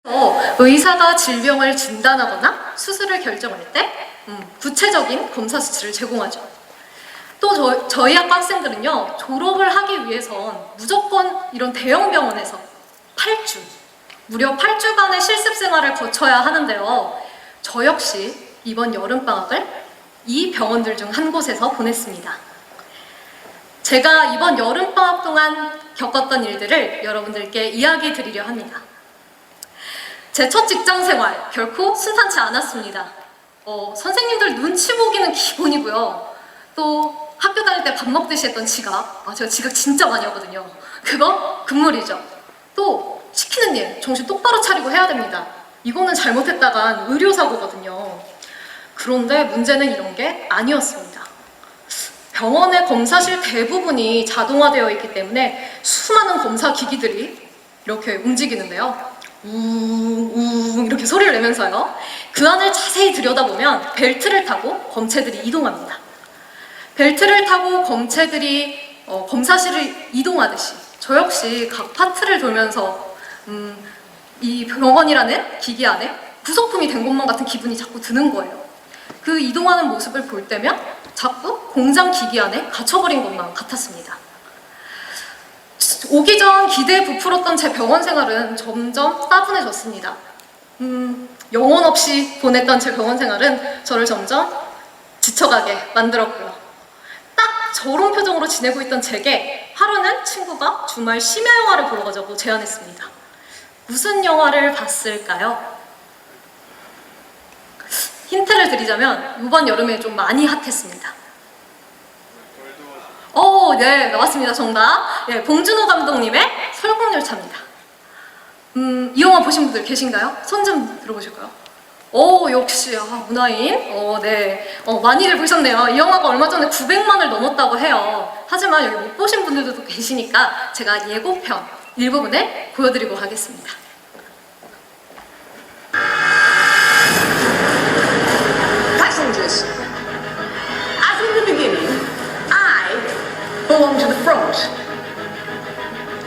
의사가 질병을 진단하거나 수술을 결정할 때 구체적인 검사 수치를 제공하죠. 또 저희 학과 학생들은요, 졸업을 하기 위해선 무조건 이런 대형 병원에서 8주, 무려 8주간의 실습 생활을 거쳐야 하는데요. 저 역시 이번 여름방학을 이 병원들 중 한 곳에서 보냈습니다. 제가 이번 여름방학 동안 겪었던 일들을 여러분들께 이야기 드리려 합니다. 제 첫 직장 생활 결코 순탄치 않았습니다. 선생님들 눈치 보기는 기본이고요. 또 학교 다닐 때 밥 먹듯이 했던 지각, 제가 지각 진짜 많이 하거든요. 그거 금물이죠. 또 시키는 일 정신 똑바로 차리고 해야 됩니다. 이거는 잘못했다간 의료사고거든요. 그런데 문제는 이런 게 아니었습니다. 병원의 검사실 대부분이 자동화되어 있기 때문에 수많은 검사 기기들이 이렇게 움직이는데요. 우웅 이렇게 소리를 내면서요. 그 안을 자세히 들여다보면 벨트를 타고 검체들이 이동합니다. 벨트를 타고 검체들이 검사실을 이동하듯이 저 역시 각 파트를 돌면서 이 병원이라는 기기 안에 부속품이 된 것만 같은 기분이 자꾸 드는 거예요. 그 이동하는 모습을 볼 때면 자꾸 공장 기기 안에 갇혀버린 것만 같았습니다. 오기 전 기대에 부풀었던 제 병원 생활은 점점 따분해졌습니다. 영혼 없이 보냈던 제 병원 생활은 저를 점점 지쳐가게 만들었고요. 딱 저런 표정으로 지내고 있던 제게 하루는 친구가 주말 심야 영화를 보러 가자고 제안했습니다. 무슨 영화를 봤을까요? 힌트를 드리자면 이번 여름에 좀 많이 핫했습니다. 네, 나왔습니다. 정답. 네, 봉준호 감독님의 설국열차입니다. 이 영화 보신 분들 계신가요? 손 좀 들어보실까요? 역시 문화인. 네, 많이들 보셨네요. 이 영화가 얼마 전에 900만을 넘었다고 해요. 하지만 여기 못 보신 분들도 계시니까 제가 예고편 일부분을 보여드리고 가겠습니다. Passengers, as in the beginning, I belong to the front.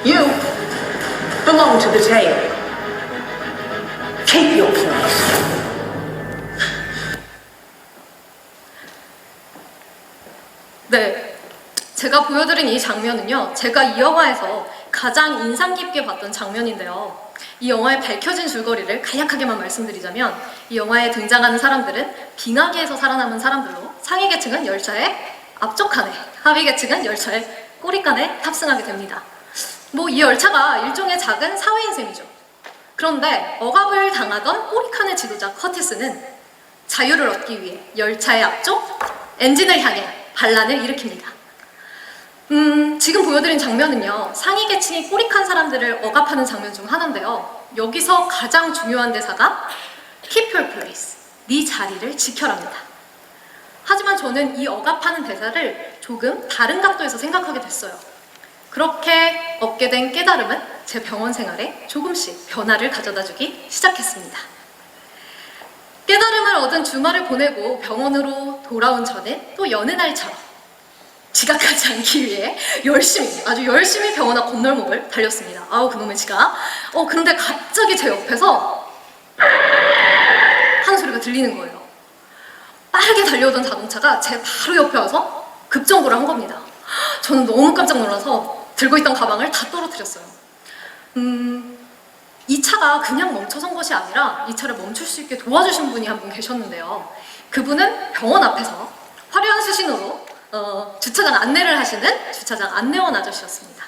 You belong to the tail. Keep your place. 네, 제가 보여드린 이 장면은요, 제가 이 영화에서 가장 인상 깊게 봤던 장면인데요. 이 영화의 밝혀진 줄거리를 간략하게만 말씀드리자면 이 영화에 등장하는 사람들은 빙하기에서 살아남은 사람들로 상위 계층은 열차의 앞쪽 칸에, 하위 계층은 열차의 꼬리칸에 탑승하게 됩니다. 이 열차가 일종의 작은 사회인 셈이죠. 그런데 억압을 당하던 꼬리칸의 지도자 커티스는 자유를 얻기 위해 열차의 앞쪽 엔진을 향해 반란을 일으킵니다. 지금 보여드린 장면은요, 상위 계층이 꼬리칸 사람들을 억압하는 장면 중 하나인데요. 여기서 가장 중요한 대사가 Keep your place, 네 자리를 지켜랍니다. 하지만 저는 이 억압하는 대사를 조금 다른 각도에서 생각하게 됐어요. 그렇게 얻게 된 깨달음은 제 병원 생활에 조금씩 변화를 가져다주기 시작했습니다. 깨달음을 얻은 주말을 보내고 병원으로 돌아온 저는 또 여느 날처럼 지각하지 않기 위해 아주 열심히 병원 앞 건널목을 달렸습니다. 그놈의 지각. 그런데 갑자기 제 옆에서 하는 소리가 들리는 거예요. 빠르게 달려오던 자동차가 제 바로 옆에 와서 급정거를 한 겁니다. 저는 너무 깜짝 놀라서 들고 있던 가방을 다 떨어뜨렸어요. 이 차가 그냥 멈춰선 것이 아니라 이 차를 멈출 수 있게 도와주신 분이 한 분 계셨는데요. 그분은 병원 앞에서 화려한 수신호로 주차장 안내를 하시는 주차장 안내원 아저씨였습니다.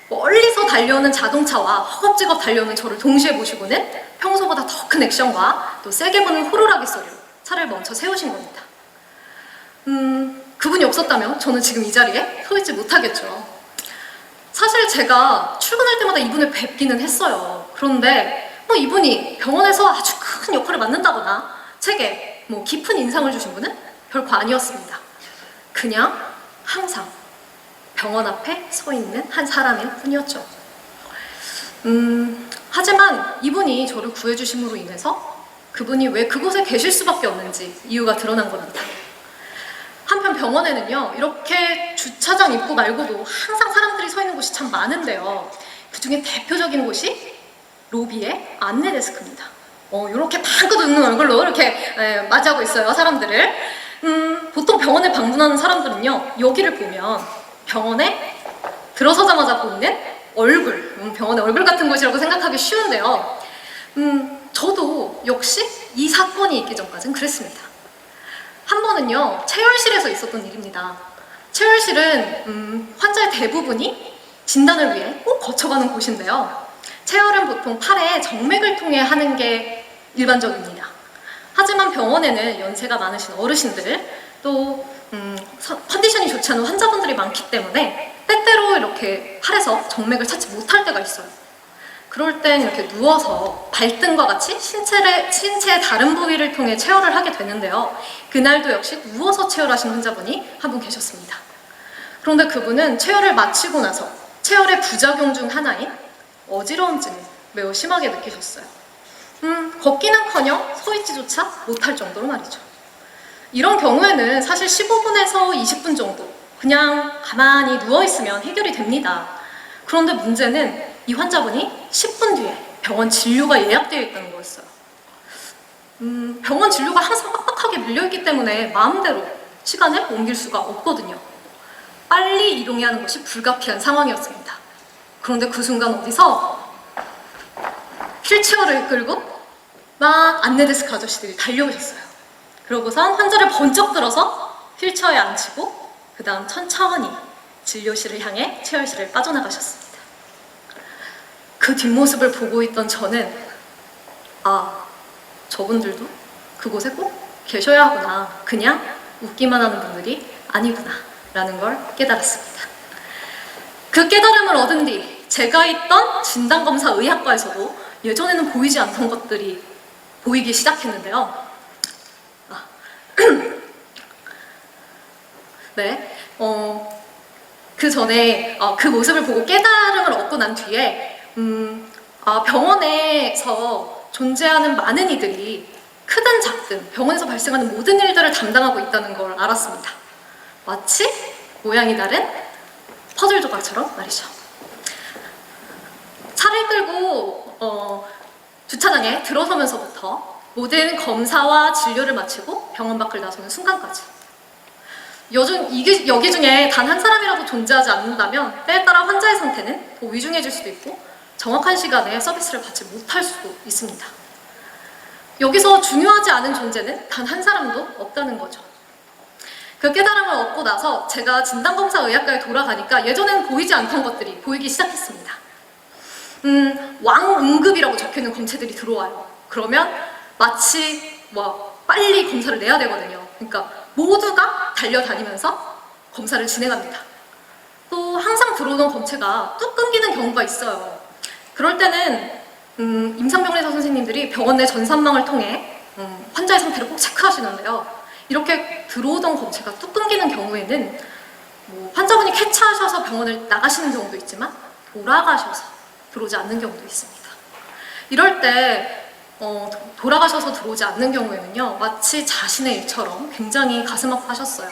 멀리서 달려오는 자동차와 허겁지겁 달려오는 저를 동시에 보시고는 평소보다 더 큰 액션과 또 세게 부는 호루라기 소리로 차를 멈춰 세우신 겁니다. 그분이 없었다면 저는 지금 이 자리에 서 있지 못하겠죠. 사실 제가 출근할 때마다 이분을 뵙기는 했어요. 그런데 이분이 병원에서 아주 큰 역할을 맡는다거나 책에 깊은 인상을 주신 분은 결코 아니었습니다. 그냥 항상 병원 앞에 서 있는 한 사람일 뿐이었죠. 하지만 이분이 저를 구해주심으로 인해서 그분이 왜 그곳에 계실 수밖에 없는지 이유가 드러난 겁니다. 한편 병원에는요, 이렇게 주차장 입구 말고도 항상 사람들이 서 있는 곳이 참 많은데요. 그 중에 대표적인 곳이 로비의 안내 데스크입니다. 이렇게 방긋 웃는 얼굴로 이렇게 맞이하고 있어요, 사람들을. 보통 병원에 방문하는 사람들은요, 여기를 보면 병원에 들어서자마자 보이는 얼굴, 병원의 얼굴 같은 곳이라고 생각하기 쉬운데요. 저도 역시 이 사건이 있기 전까지는 그랬습니다. 한 번은요, 체열실에서 있었던 일입니다. 체열실은 환자의 대부분이 진단을 위해 꼭 거쳐가는 곳인데요. 체열은 보통 팔에 정맥을 통해 하는 게 일반적입니다. 하지만 병원에는 연세가 많으신 어르신들, 또 컨디션이 좋지 않은 환자분들이 많기 때문에 때때로 이렇게 팔에서 정맥을 찾지 못할 때가 있어요. 그럴 땐 이렇게 누워서 발등과 같이 신체의 다른 부위를 통해 체열을 하게 되는데요. 그날도 역시 누워서 체열하신 환자분이 한 분 계셨습니다. 그런데 그분은 체열을 마치고 나서 체열의 부작용 중 하나인 어지러움증을 매우 심하게 느끼셨어요. 걷기는커녕 서 있지조차 못할 정도로 말이죠. 이런 경우에는 사실 15분에서 20분 정도 그냥 가만히 누워있으면 해결이 됩니다. 그런데 문제는 이 환자분이 10분 뒤에 병원 진료가 예약되어 있다는 거였어요. 병원 진료가 항상 빡빡하게 밀려있기 때문에 마음대로 시간을 옮길 수가 없거든요. 빨리 이동해야 하는 것이 불가피한 상황이었습니다. 그런데 그 순간 어디서 휠체어를 끌고 막 안내데스크 아저씨들이 달려오셨어요. 그러고선 환자를 번쩍 들어서 휠체어에 앉히고 그 다음 천천히 진료실을 향해 체열실을 빠져나가셨습니다. 그 뒷모습을 보고 있던 저는 저분들도 그곳에 꼭 계셔야 하구나, 그냥 웃기만 하는 분들이 아니구나 라는 걸 깨달았습니다. 그 깨달음을 얻은 뒤 제가 있던 진단검사의학과에서도 예전에는 보이지 않던 것들이 보이기 시작했는데요. 네, 그 전에 그 모습을 보고 깨달음을 얻고 난 뒤에 병원에서 존재하는 많은 이들이 크든 작든 병원에서 발생하는 모든 일들을 담당하고 있다는 걸 알았습니다. 마치 모양이 다른 퍼즐 조각처럼 말이죠. 차를 끌고 주차장에 들어서면서부터 모든 검사와 진료를 마치고 병원 밖을 나서는 순간까지, 여기 중에 단 한 사람이라도 존재하지 않는다면 때에 따라 환자의 상태는 더 위중해질 수도 있고 정확한 시간에 서비스를 받지 못할 수도 있습니다. 여기서 중요하지 않은 존재는 단 한 사람도 없다는 거죠. 그 깨달음을 얻고 나서 제가 진단검사의학과에 돌아가니까 예전에는 보이지 않던 것들이 보이기 시작했습니다. 왕응급이라고 적혀있는 검체들이 들어와요. 그러면 마치 빨리 검사를 내야 되거든요. 그러니까 모두가 달려다니면서 검사를 진행합니다. 또 항상 들어오던 검체가 뚝 끊기는 경우가 있어요. 그럴 때는 임상병리사 선생님들이 병원 내 전산망을 통해 환자의 상태를 꼭 체크하시는데요. 이렇게 들어오던 검체가 뚝 끊기는 경우에는 환자분이 쾌차하셔서 병원을 나가시는 경우도 있지만 돌아가셔서 들어오지 않는 경우도 있습니다. 이럴 때 돌아가셔서 들어오지 않는 경우에는요, 마치 자신의 일처럼 굉장히 가슴 아파하셨어요.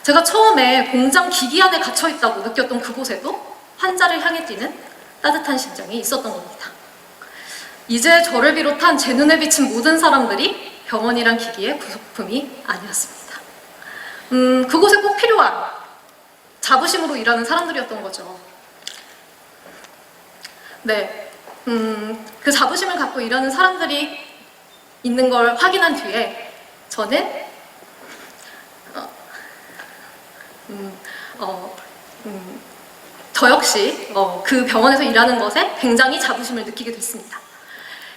제가 처음에 공장 기기 안에 갇혀있다고 느꼈던 그곳에도 환자를 향해 뛰는 따뜻한 심장이 있었던 겁니다. 이제 저를 비롯한 제 눈에 비친 모든 사람들이 병원이란 기기의 부속품이 아니었습니다. 그곳에 꼭 필요한 자부심으로 일하는 사람들이었던 거죠. 네, 그 자부심을 갖고 일하는 사람들이 있는 걸 확인한 뒤에 저는 저 역시 그 병원에서 일하는 것에 굉장히 자부심을 느끼게 됐습니다.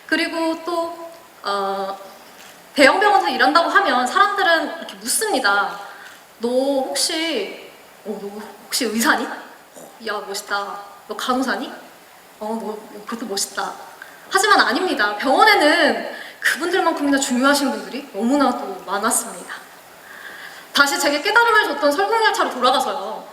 그리고 또 대형 병원에서 일한다고 하면 사람들은 이렇게 묻습니다. 너 혹시 의사니? 야, 멋있다. 너 간호사니? 너 그것도 멋있다. 하지만 아닙니다. 병원에는 그분들만큼이나 중요하신 분들이 너무나도 많았습니다. 다시 제게 깨달음을 줬던 설국열차로 돌아가서요.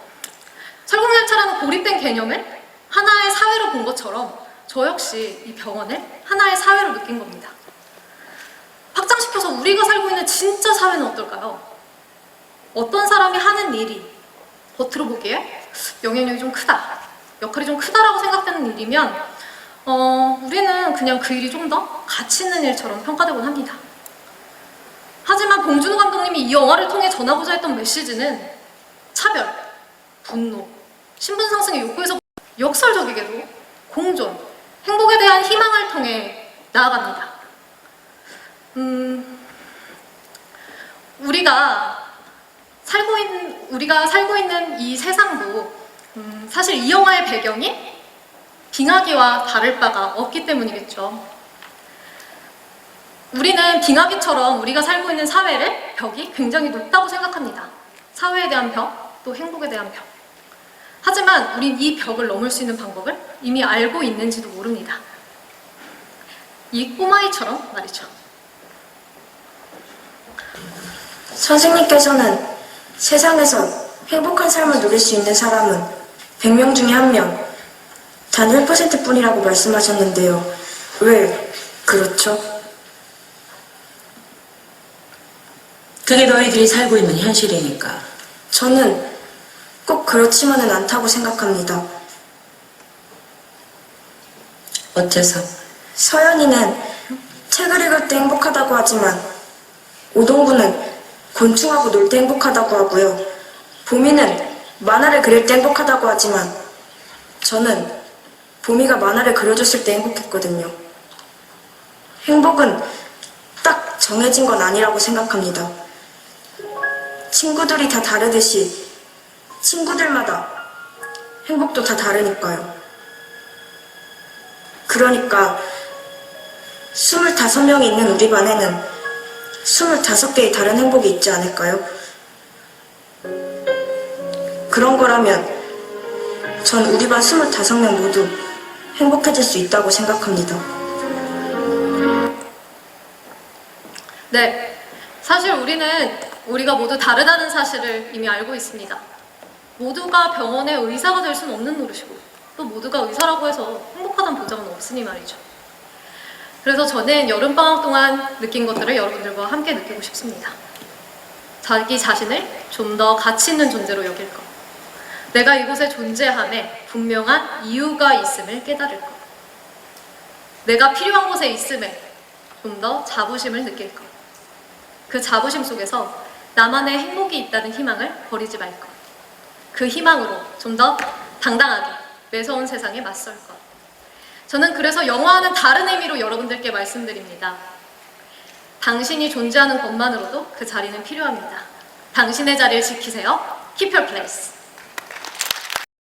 설국열차라는 고립된 개념을 하나의 사회로 본 것처럼 저 역시 이 병원을 하나의 사회로 느낀 겁니다. 확장시켜서 우리가 살고 있는 진짜 사회는 어떨까요? 어떤 사람이 하는 일이 겉으로 보기에 영향력이 좀 크다, 역할이 좀 크다라고 생각되는 일이면 우리는 그냥 그 일이 좀 더 가치 있는 일처럼 평가되곤 합니다. 하지만 봉준호 감독님이 이 영화를 통해 전하고자 했던 메시지는 차별, 분노, 신분 상승의 욕구에서 역설적이게도 공존, 행복에 대한 희망을 통해 나아갑니다. 우리가 살고 있는 이 세상도 사실 이 영화의 배경이 빙하기와 다를 바가 없기 때문이겠죠. 우리는 빙하기처럼 우리가 살고 있는 사회를 벽이 굉장히 높다고 생각합니다. 사회에 대한 벽, 또 행복에 대한 벽. 하지만 우린 이 벽을 넘을 수 있는 방법을 이미 알고 있는지도 모릅니다. 이 꼬마이처럼 말이죠. 선생님께서는 세상에서 행복한 삶을 누릴 수 있는 사람은 100명 중에 1명, 단 1%뿐이라고 말씀하셨는데요. 왜 그렇죠? 그게 너희들이 살고 있는 현실이니까. 저는 꼭 그렇지만은 않다고 생각합니다. 어째서? 서연이는 책을 읽을 때 행복하다고 하지만 오동구는 곤충하고 놀 때 행복하다고 하고요. 보미는 만화를 그릴 때 행복하다고 하지만 저는 보미가 만화를 그려줬을 때 행복했거든요. 행복은 딱 정해진 건 아니라고 생각합니다. 친구들이 다 다르듯이 친구들마다 행복도 다 다르니까요. 그러니까 25명이 있는 우리 반에는 25개의 다른 행복이 있지 않을까요? 그런 거라면 전 우리 반 25명 모두 행복해질 수 있다고 생각합니다. 네, 사실 우리가 모두 다르다는 사실을 이미 알고 있습니다. 모두가 병원의 의사가 될 수는 없는 노릇이고 또 모두가 의사라고 해서 행복하다는 보장은 없으니 말이죠. 그래서 저는 여름방학 동안 느낀 것들을 여러분들과 함께 느끼고 싶습니다. 자기 자신을 좀 더 가치 있는 존재로 여길 것. 내가 이곳에 존재함에 분명한 이유가 있음을 깨달을 것. 내가 필요한 곳에 있음에 좀 더 자부심을 느낄 것. 그 자부심 속에서 나만의 행복이 있다는 희망을 버리지 말 것. 그 희망으로 좀 더 당당하게 매서운 세상에 맞설 것. 저는 그래서 영화와는 다른 의미로 여러분들께 말씀드립니다. 당신이 존재하는 것만으로도 그 자리는 필요합니다. 당신의 자리를 지키세요. Keep your place.